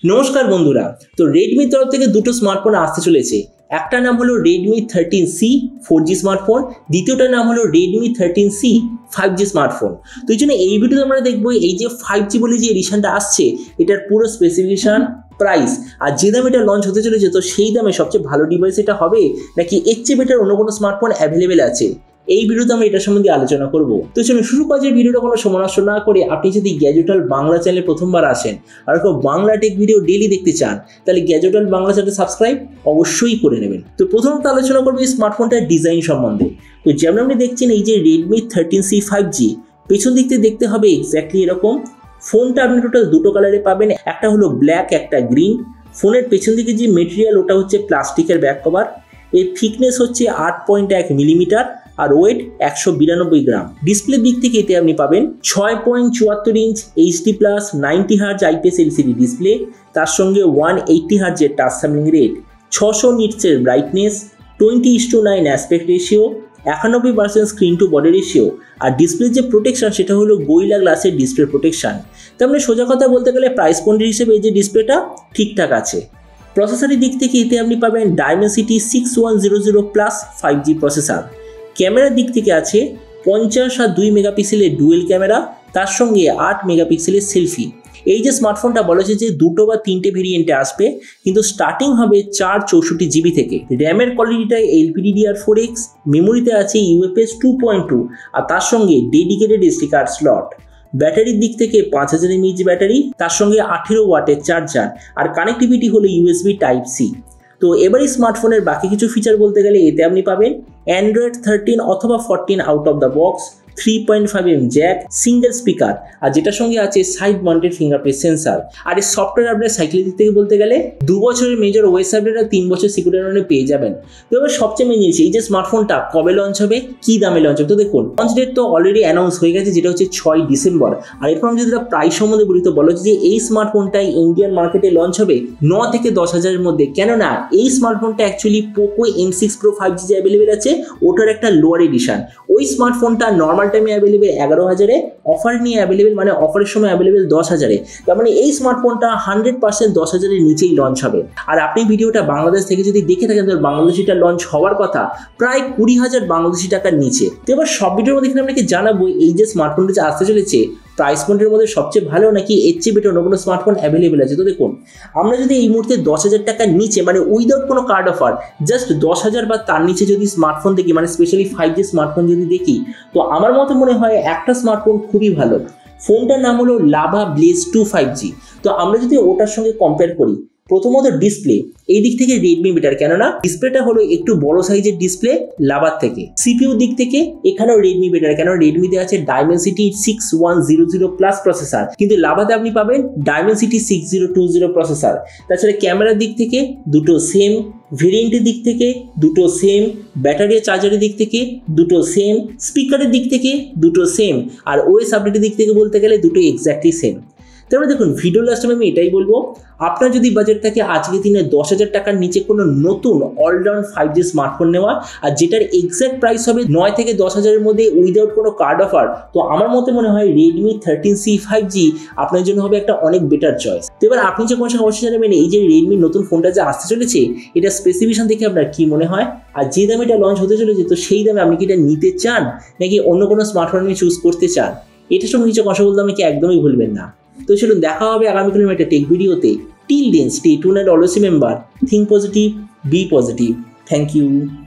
नमस्कार बंधुरा। तो रेडमी तरफ থেকে দুটো স্মার্টফোন আসতে চলেছে। একটা নাম হলো Redmi 13C 4G স্মার্টফোন, দ্বিতীয়টার নাম হলো Redmi 13C 5G স্মার্টফোন। তো এই জন্য এই ভিডিওতে আমরা দেখব এই যে 5G বলে যে এডিশনটা আসছে এটার পুরো স্পেসিফিকেশন, প্রাইস আর যে দামে এটা লঞ্চ হতে চলেছে তো সেই দামে সবচেয়ে ভালো ডিভাইস এটা হবে নাকি এর চেয়ে বেটার অন্য কোনো স্মার্টফোন অ্যাভেলেবেল আছে, এই ভিডিওতে আমরা এটা সম্বন্ধে আলোচনা করব। তো চলুন শুরু করা যায় ভিডিওটা কোনো সময় নষ্ট না করে। আপনি যদি গ্যাজেট ওয়ার্ল্ড বাংলা চ্যানেলে প্রথমবার আসেন আর কেউ বাংলা টেক ভিডিও ডেইলি দেখতে চান তাহলে gadget world Bangla channel subscribe অবশ্যই করে নেবেন। তো প্রথমত আলোচনা করব এই স্মার্টফোনটার ডিজাইন সম্বন্ধে। তো যেমন আপনি দেখছেন এই যে Redmi 13C 5G, পেছন দিক থেকে দেখতে হবে এক্স্যাক্টলি এরকম। ফোনটা আপনি টোটাল দুটো কালারে পাবেন, একটা হলো ব্ল্যাক, একটা গ্রিন। ফোনের পেছন দিকে যে মেটেরিয়াল ওটা হচ্ছে প্লাস্টিকের ব্যাক কভার। এর থিকনেস হচ্ছে 8.1 মিলিমিটার আর ওয়েট 192 গ্রাম। ডিসপ্লে দিক থেকে এতে আপনি পাবেন 6.74 inch HD+ 90 hertz IPS LCD display, তার সঙ্গে 180 হার্জের টাচ স্যাম্পলিং রেট, 600 নিটসের brightness, 20:9 aspect ratio, 91% screen to body ratio. আর ডিসপ্লের যে প্রোটেকশন সেটা হলো গোরিলা গ্লাসের ডিসপ্লে প্রোটেকশন। তার মানে সোজা কথা বলতে গেলে প্রাইস পয়েন্ট হিসেবে এই যে ডিসপ্লেটা ঠিকঠাক আছে। প্রসেসরের দিক থেকে এতে আপনি পাবেন Dimensity 6100+ 5G প্রসেসর। ক্যামেরার দিক থেকে আছে 50 আর 2 মেগাপিক্সেলের ডুয়েল ক্যামেরা, তার সঙ্গে 8 মেগাপিক্সেলের সেলফি। এই যে স্মার্টফোনটা বলা হচ্ছে যে দুটো বা তিনটে ভেরিয়েন্টে আসবে, কিন্তু স্টার্টিং হবে 464 জিবি থেকে। র্যামের কোয়ালিটিটা LPDDR4X, মেমোরিতে আছে UFS 2.2 আর তার সঙ্গে ডেডিকেটেড SD কার্ড স্লট। ব্যাটারির দিক থেকে 5000 mAh ব্যাটারি, তার সঙ্গে 18 ওয়াটের চার্জার আর কানেক্টিভিটি হলো USB Type-C। তো এবার এই স্মার্টফোনের বাকি কিছু ফিচার বলতে গেলে এতে আপনি পাবেন Android 13 অথবা 14 out of the box, 3.5mm jack, single speaker আর যেটার সঙ্গে আছে সাইড মাউন্টেড ফিঙ্গারপ্রিন্ট সেন্সার। আর এই সফটওয়্যার আপডেট সাইকেলের দিক থেকে বলতে গেলে 2 বছরের মেজর ওএস আপডেট আর 3 বছর সিকিউরিটি পেয়ে যাবেন। তো এবার সবচেয়ে মেন জিনিস এই যে স্মার্টফোনটা কবে লঞ্চ হবে, কি দামে লঞ্চ হবে। তো দেখুন লঞ্চ ডেট তো অলরেডি অ্যানাউন্স হয়ে গেছে, যেটা হচ্ছে 6 ডিসেম্বর। আর এরপর আমি যদি প্রাইস সম্বন্ধে বলি তো বলা হচ্ছে যে এই স্মার্টফোনটাই ইন্ডিয়ান মার্কেটে লঞ্চ হবে 9 থেকে 10 হাজারের মধ্যে। কেননা এই স্মার্টফোনটা actually Poco M6 Pro 5G যে অ্যাভেলেবেল আছে ওটার একটা লোয়ার এডিশন। ওই স্মার্টফোনটা নর্মাল টাইমে অ্যাভেলেবেল 11,000-এ, অফার নিয়ে অ্যাভেলেবেল মানে অফারের সময় অ্যাভেলেবেল 10,000-এ। তার মানে এই স্মার্টফোনটা 100% 10,000-এর নিচেই লঞ্চ হবে। আর আপনি ভিডিওটা বাংলাদেশ থেকে যদি দেখে থাকেন তো বাংলাদেশিটা লঞ্চ হওয়ার কথা প্রায় 20,000 বাংলাদেশি টাকার নিচে। তো এবার সব ভিডিওর মধ্যে এখানে আপনাকে জানাবো এই যে স্মার্টফোনটা যে আসতে চলেছে প্রাইস পয়েন্টের মধ্যে সবচেয়ে ভালো নাকি এর চেয়ে বেটার অন্য কোনো স্মার্টফোন অ্যাভেলেবেল আছে। তো দেখুন আমরা যদি এই মুহূর্তে 10,000 টাকার নিচে মানে উইদাউট কোনো কার্ড অফার জাস্ট 10,000 বা তার নিচে যদি স্মার্টফোন দেখি মানে স্পেশালি 5G স্মার্টফোন যদি দেখি তো আমার মতে মনে হয় একটা স্মার্টফোন খুবই ভালো। ফোনটার নাম হলো লাভা ব্লেজ 2 5G। তো আমরা যদি ওটার সঙ্গে কম্পেয়ার করি, প্রথমত ডিসপ্লে এই দিক থেকে রেডমি বেটার, কেননা ডিসপ্লেটা হলো একটু বড় সাইজের ডিসপ্লে লাভার থেকে। সিপিইউ দিক থেকে এখানেও রেডমি বেটার, কেন রেডমিতে আছে Dimensity 6100+ প্রসেসর, কিন্তু লাভাতে আপনি পাবেন Dimensity 6020 প্রসেসর। তাছাড়া ক্যামেরার দিক থেকে দুটো সেম, ভেরিয়েন্টের দিক থেকে দুটো সেম, ব্যাটারি চার্জারের দিক থেকে দুটো সেম, স্পিকারের দিক থেকে দুটো সেম, আর ওএস আপডেটের দিক থেকে বলতে গেলে দুটো এক্স্যাক্টলি সেম। তারপরে দেখুন ভিডিও লাস্টে আমি এটাই বলবো, আপনার যদি বাজেট থাকে আজকে দিনে 10,000 টাকার নিচে কোনো নতুন অলরাউন্ড 5G স্মার্টফোন নেওয়া আর যেটার এক্স্যাক্ট প্রাইস হবে 9 থেকে 10,000-এর মধ্যে উইদাউট কোনো কার্ড অফার, তো আমার মতে মনে হয় Redmi 13C 5G আপনার জন্য হবে একটা অনেক বেটার চয়েস। তো এবার আপনি যে কোনো অবশ্যই জানাবেন এই যে রেডমি নতুন ফোনটা যে আসতে চলেছে এটা স্পেসিফিকেশন দেখে আপনার কি মনে হয়, আর যে দামে এটা লঞ্চ হতে চলেছে তো সেই দামে আপনি কি এটা নিতে চান নাকি অন্য কোনো স্মার্টফোন নিয়ে চুজ করতে চান, এটা সব নিচে কথা বলতে আমাকে একদমই ভুলবেন না। তো চলুন দেখা হবে আগামীকালের একটা টেক ভিডিওতে। Till then stay tuned and always remember, think positive, be positive. Thank you.